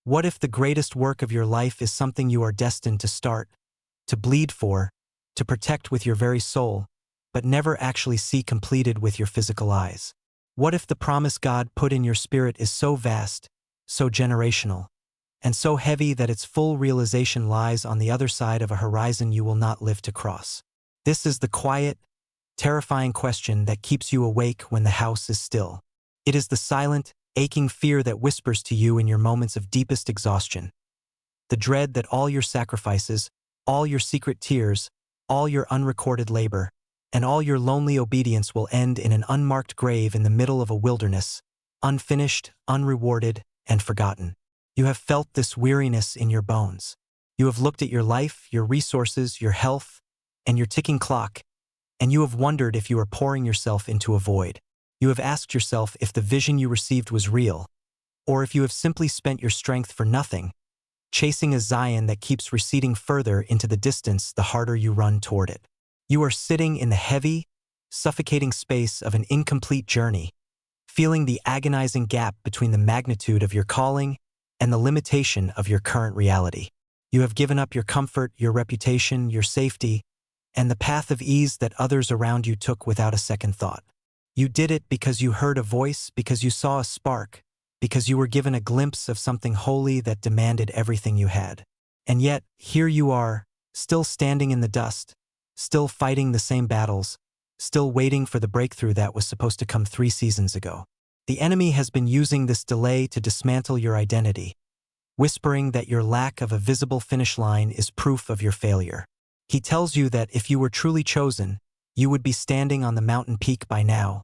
What if the greatest work of your life is something you are destined to start, to bleed for, to protect with your very soul, but never actually see completed with your physical eyes? What if the promise God put in your spirit is so vast, so generational, and so heavy that its full realization lies on the other side of a horizon you will not live to cross? This is the quiet, terrifying question that keeps you awake when the house is still. It is the silent, aching fear that whispers to you in your moments of deepest exhaustion. The dread that all your sacrifices, all your secret tears, all your unrecorded labor, and all your lonely obedience will end in an unmarked grave in the middle of a wilderness, unfinished, unrewarded, and forgotten. You have felt this weariness in your bones. You have looked at your life, your resources, your health, and your ticking clock, and you have wondered if you are pouring yourself into a void. You have asked yourself if the vision you received was real, or if you have simply spent your strength for nothing, chasing a Zion that keeps receding further into the distance the harder you run toward it. You are sitting in the heavy, suffocating space of an incomplete journey, feeling the agonizing gap between the magnitude of your calling and the limitation of your current reality. You have given up your comfort, your reputation, your safety, and the path of ease that others around you took without a second thought. You did it because you heard a voice, because you saw a spark, because you were given a glimpse of something holy that demanded everything you had. And yet, here you are, still standing in the dust, still fighting the same battles, still waiting for the breakthrough that was supposed to come 3 seasons ago. The enemy has been using this delay to dismantle your identity, whispering that your lack of a visible finish line is proof of your failure. He tells you that if you were truly chosen, you would be standing on the mountain peak by now,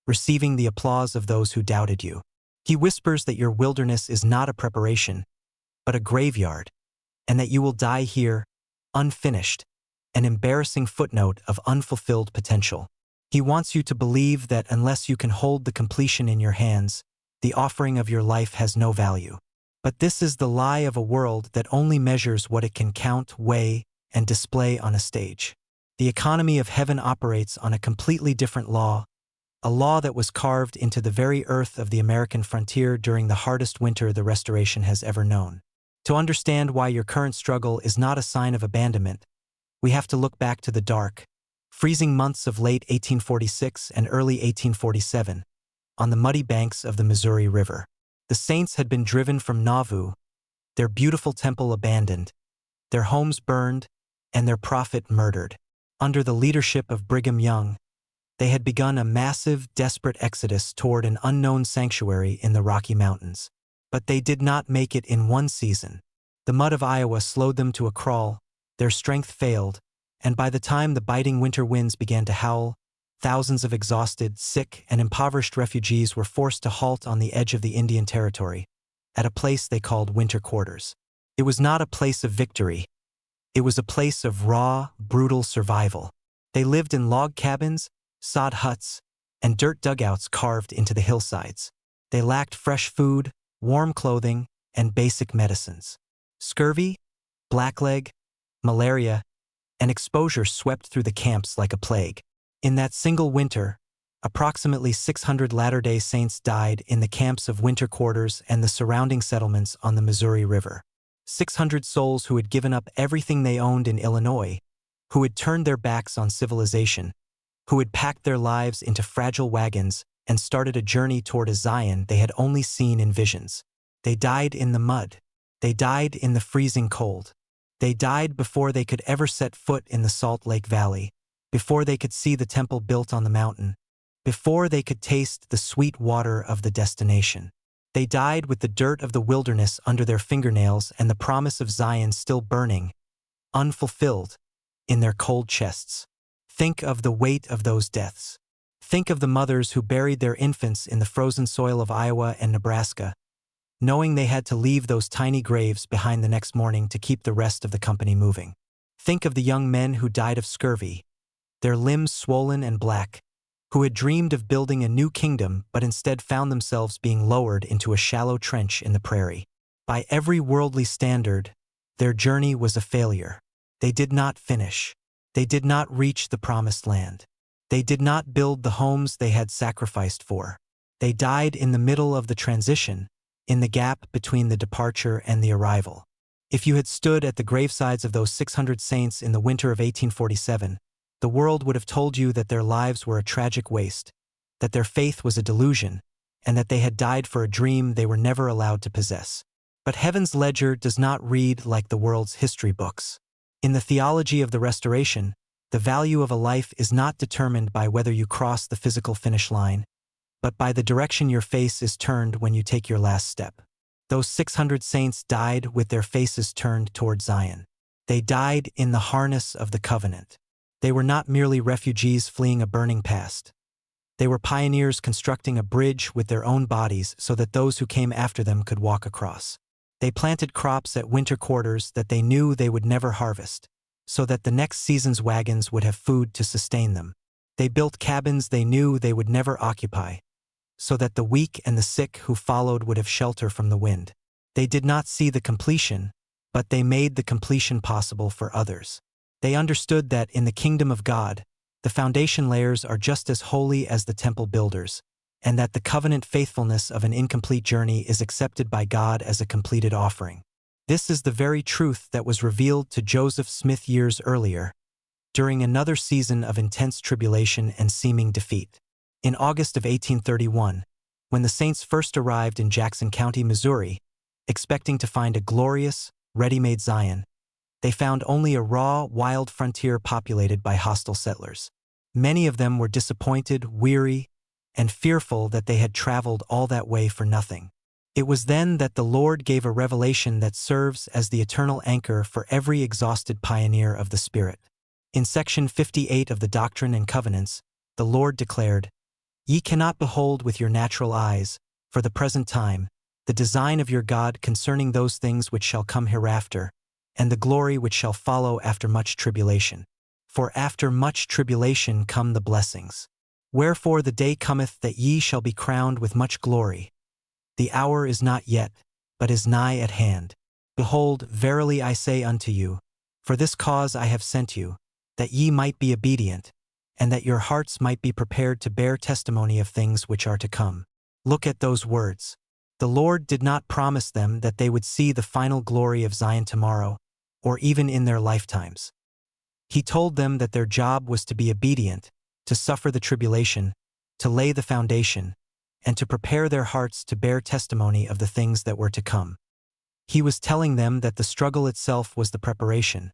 receiving the applause of those who doubted you. He whispers that your wilderness is not a preparation, but a graveyard, and that you will die here, unfinished, an embarrassing footnote of unfulfilled potential. He wants you to believe that unless you can hold the completion in your hands, the offering of your life has no value. But this is the lie of a world that only measures what it can count, weigh, and display on a stage. The economy of heaven operates on a completely different law, a law that was carved into the very earth of the American frontier during the hardest winter the Restoration has ever known. To understand why your current struggle is not a sign of abandonment, we have to look back to the dark, freezing months of late 1846 and early 1847, on the muddy banks of the Missouri River. The saints had been driven from Nauvoo, their beautiful temple abandoned, their homes burned, and their prophet murdered. Under the leadership of Brigham Young, they had begun a massive, desperate exodus toward an unknown sanctuary in the Rocky Mountains. But they did not make it in one season. The mud of Iowa slowed them to a crawl, their strength failed, and by the time the biting winter winds began to howl, thousands of exhausted, sick, and impoverished refugees were forced to halt on the edge of the Indian Territory, at a place they called winter quarters. It was not a place of victory. It was a place of raw, brutal survival. They lived in log cabins, sod huts, and dirt dugouts carved into the hillsides. They lacked fresh food, warm clothing, and basic medicines. Scurvy, blackleg, malaria, and exposure swept through the camps like a plague. In that single winter, approximately 600 Latter-day Saints died in the camps of winter quarters and the surrounding settlements on the Missouri River. 600 souls who had given up everything they owned in Illinois, who had turned their backs on civilization, who had packed their lives into fragile wagons and started a journey toward a Zion they had only seen in visions. They died in the mud. They died in the freezing cold. They died before they could ever set foot in the Salt Lake Valley, before they could see the temple built on the mountain, before they could taste the sweet water of the destination. They died with the dirt of the wilderness under their fingernails and the promise of Zion still burning, unfulfilled, in their cold chests. Think of the weight of those deaths. Think of the mothers who buried their infants in the frozen soil of Iowa and Nebraska, knowing they had to leave those tiny graves behind the next morning to keep the rest of the company moving. Think of the young men who died of scurvy, their limbs swollen and black, who had dreamed of building a new kingdom but instead found themselves being lowered into a shallow trench in the prairie. By every worldly standard, their journey was a failure. They did not finish. They did not reach the promised land. They did not build the homes they had sacrificed for. They died in the middle of the transition, in the gap between the departure and the arrival. If you had stood at the gravesides of those 600 saints in the winter of 1847, the world would have told you that their lives were a tragic waste, that their faith was a delusion, and that they had died for a dream they were never allowed to possess. But heaven's ledger does not read like the world's history books. In the theology of the Restoration, the value of a life is not determined by whether you cross the physical finish line, but by the direction your face is turned when you take your last step. Those 600 saints died with their faces turned toward Zion. They died in the harness of the covenant. They were not merely refugees fleeing a burning past. They were pioneers constructing a bridge with their own bodies so that those who came after them could walk across. They planted crops at winter quarters that they knew they would never harvest, so that the next season's wagons would have food to sustain them. They built cabins they knew they would never occupy, so that the weak and the sick who followed would have shelter from the wind. They did not see the completion, but they made the completion possible for others. They understood that in the kingdom of God, the foundation layers are just as holy as the temple builders, and that the covenant faithfulness of an incomplete journey is accepted by God as a completed offering. This is the very truth that was revealed to Joseph Smith years earlier, during another season of intense tribulation and seeming defeat. In August of 1831, when the saints first arrived in Jackson County, Missouri, expecting to find a glorious, ready-made Zion, they found only a raw, wild frontier populated by hostile settlers. Many of them were disappointed, weary, and fearful that they had traveled all that way for nothing. It was then that the Lord gave a revelation that serves as the eternal anchor for every exhausted pioneer of the Spirit. In section 58 of the Doctrine and Covenants, the Lord declared, "Ye cannot behold with your natural eyes, for the present time, the design of your God concerning those things which shall come hereafter, and the glory which shall follow after much tribulation. For after much tribulation come the blessings. Wherefore the day cometh that ye shall be crowned with much glory. The hour is not yet, but is nigh at hand. Behold, verily I say unto you, for this cause I have sent you, that ye might be obedient, and that your hearts might be prepared to bear testimony of things which are to come." Look at those words. The Lord did not promise them that they would see the final glory of Zion tomorrow, or even in their lifetimes. He told them that their job was to be obedient, to suffer the tribulation, to lay the foundation, and to prepare their hearts to bear testimony of the things that were to come. He was telling them that the struggle itself was the preparation,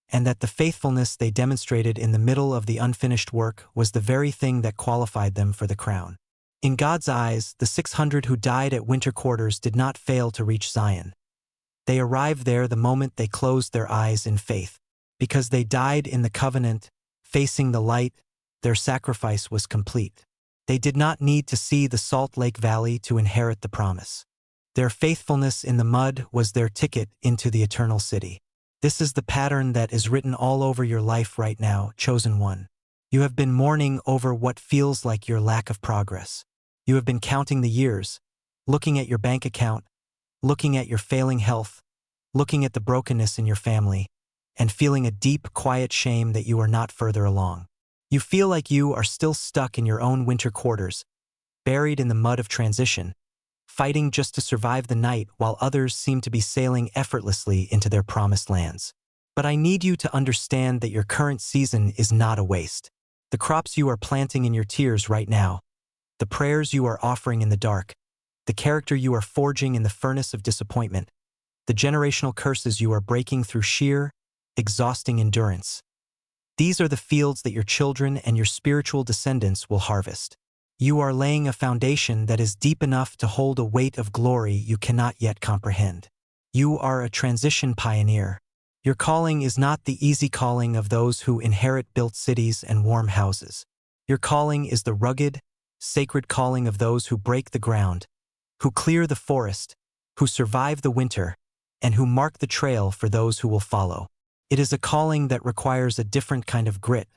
and that the faithfulness they demonstrated in the middle of the unfinished work was the very thing that qualified them for the crown. In God's eyes, the 600 who died at winter quarters did not fail to reach Zion. They arrived there the moment they closed their eyes in faith. Because they died in the covenant, facing the light, their sacrifice was complete. They did not need to see the Salt Lake Valley to inherit the promise. Their faithfulness in the mud was their ticket into the eternal city. This is the pattern that is written all over your life right now, chosen one. You have been mourning over what feels like your lack of progress. You have been counting the years, looking at your bank account, looking at your failing health, looking at the brokenness in your family, and feeling a deep, quiet shame that you are not further along. You feel like you are still stuck in your own winter quarters, buried in the mud of transition, fighting just to survive the night while others seem to be sailing effortlessly into their promised lands. But I need you to understand that your current season is not a waste. The crops you are planting in your tears right now, the prayers you are offering in the dark, the character you are forging in the furnace of disappointment, the generational curses you are breaking through sheer, exhausting endurance. These are the fields that your children and your spiritual descendants will harvest. You are laying a foundation that is deep enough to hold a weight of glory you cannot yet comprehend. You are a transition pioneer. Your calling is not the easy calling of those who inherit built cities and warm houses. Your calling is the rugged, sacred calling of those who break the ground, who clear the forest, who survive the winter, and who mark the trail for those who will follow. It is a calling that requires a different kind of grit,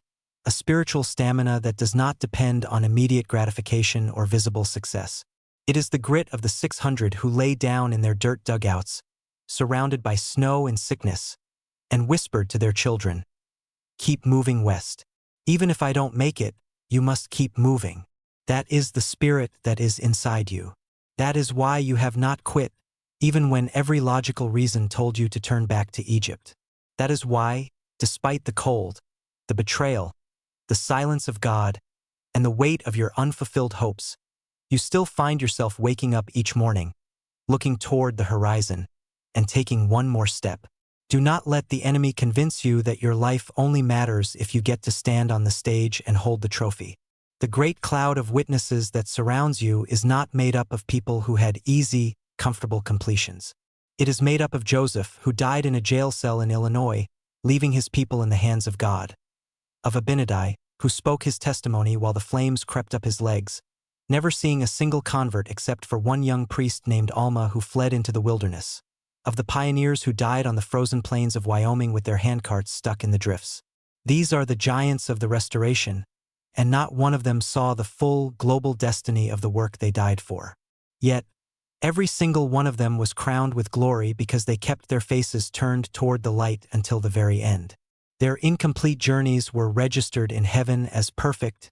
a spiritual stamina that does not depend on immediate gratification or visible success. It is the grit of the 600 who lay down in their dirt dugouts, surrounded by snow and sickness, and whispered to their children, "Keep moving west. Even if I don't make it, you must keep moving." That is the spirit that is inside you. That is why you have not quit, even when every logical reason told you to turn back to Egypt. That is why, despite the cold, the betrayal, the silence of God, and the weight of your unfulfilled hopes, you still find yourself waking up each morning, looking toward the horizon, and taking one more step. Do not let the enemy convince you that your life only matters if you get to stand on the stage and hold the trophy. The great cloud of witnesses that surrounds you is not made up of people who had easy, comfortable completions. It is made up of Joseph, who died in a jail cell in Illinois, leaving his people in the hands of God. Of Abinadi, who spoke his testimony while the flames crept up his legs, never seeing a single convert except for one young priest named Alma who fled into the wilderness. Of the pioneers who died on the frozen plains of Wyoming with their handcarts stuck in the drifts. These are the giants of the Restoration, and not one of them saw the full, global destiny of the work they died for. Yet, every single one of them was crowned with glory because they kept their faces turned toward the light until the very end. Their incomplete journeys were registered in heaven as perfect,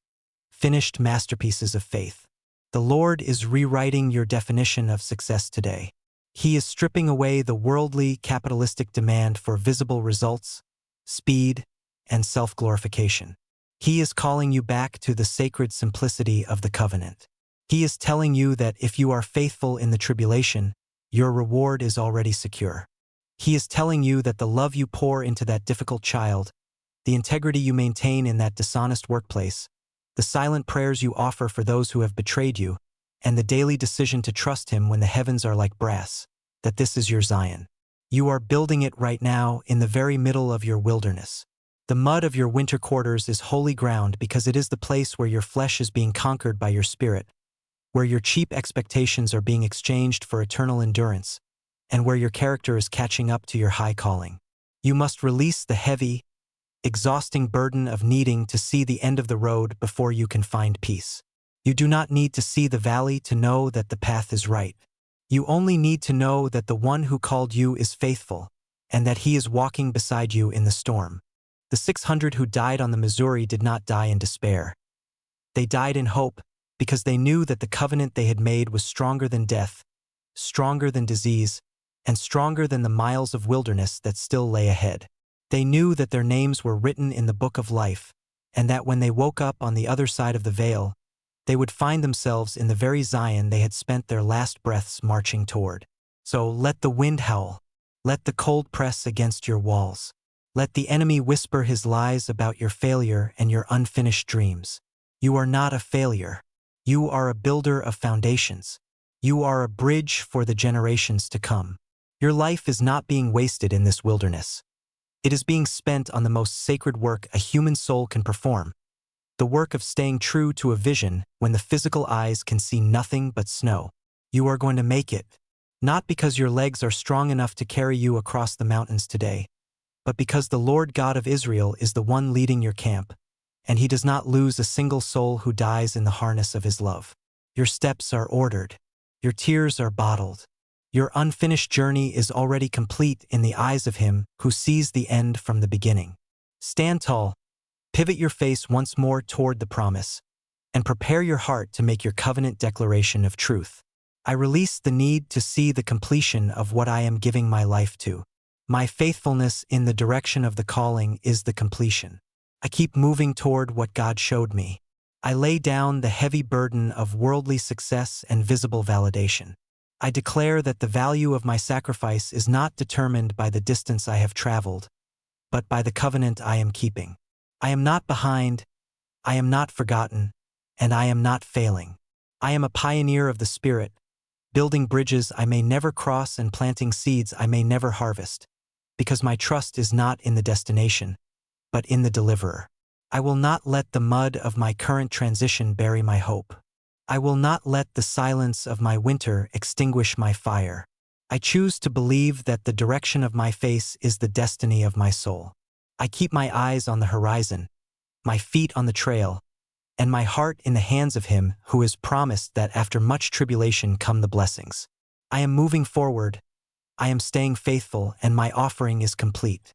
finished masterpieces of faith. The Lord is rewriting your definition of success today. He is stripping away the worldly, capitalistic demand for visible results, speed, and self-glorification. He is calling you back to the sacred simplicity of the covenant. He is telling you that if you are faithful in the tribulation, your reward is already secure. He is telling you that the love you pour into that difficult child, the integrity you maintain in that dishonest workplace, the silent prayers you offer for those who have betrayed you, and the daily decision to trust Him when the heavens are like brass, that this is your Zion. You are building it right now in the very middle of your wilderness. The mud of your winter quarters is holy ground because it is the place where your flesh is being conquered by your spirit, where your cheap expectations are being exchanged for eternal endurance, and where your character is catching up to your high calling. You must release the heavy, exhausting burden of needing to see the end of the road before you can find peace. You do not need to see the valley to know that the path is right. You only need to know that the one who called you is faithful, and that He is walking beside you in the storm. The 600 who died on the Missouri did not die in despair. They died in hope, because they knew that the covenant they had made was stronger than death, stronger than disease, and stronger than the miles of wilderness that still lay ahead. They knew that their names were written in the book of life, and that when they woke up on the other side of the veil, they would find themselves in the very Zion they had spent their last breaths marching toward. So let the wind howl. Let the cold press against your walls. Let the enemy whisper his lies about your failure and your unfinished dreams. You are not a failure. You are a builder of foundations. You are a bridge for the generations to come. Your life is not being wasted in this wilderness. It is being spent on the most sacred work a human soul can perform. The work of staying true to a vision when the physical eyes can see nothing but snow. You are going to make it, not because your legs are strong enough to carry you across the mountains today, but because the Lord God of Israel is the one leading your camp, and He does not lose a single soul who dies in the harness of His love. Your steps are ordered. Your tears are bottled. Your unfinished journey is already complete in the eyes of Him who sees the end from the beginning. Stand tall. Pivot your face once more toward the promise, and prepare your heart to make your covenant declaration of truth. I release the need to see the completion of what I am giving my life to. My faithfulness in the direction of the calling is the completion. I keep moving toward what God showed me. I lay down the heavy burden of worldly success and visible validation. I declare that the value of my sacrifice is not determined by the distance I have traveled, but by the covenant I am keeping. I am not behind, I am not forgotten, and I am not failing. I am a pioneer of the Spirit, building bridges I may never cross and planting seeds I may never harvest, because my trust is not in the destination, but in the deliverer. I will not let the mud of my current transition bury my hope. I will not let the silence of my winter extinguish my fire. I choose to believe that the direction of my face is the destiny of my soul. I keep my eyes on the horizon, my feet on the trail, and my heart in the hands of Him who has promised that after much tribulation come the blessings. I am moving forward, I am staying faithful, and my offering is complete.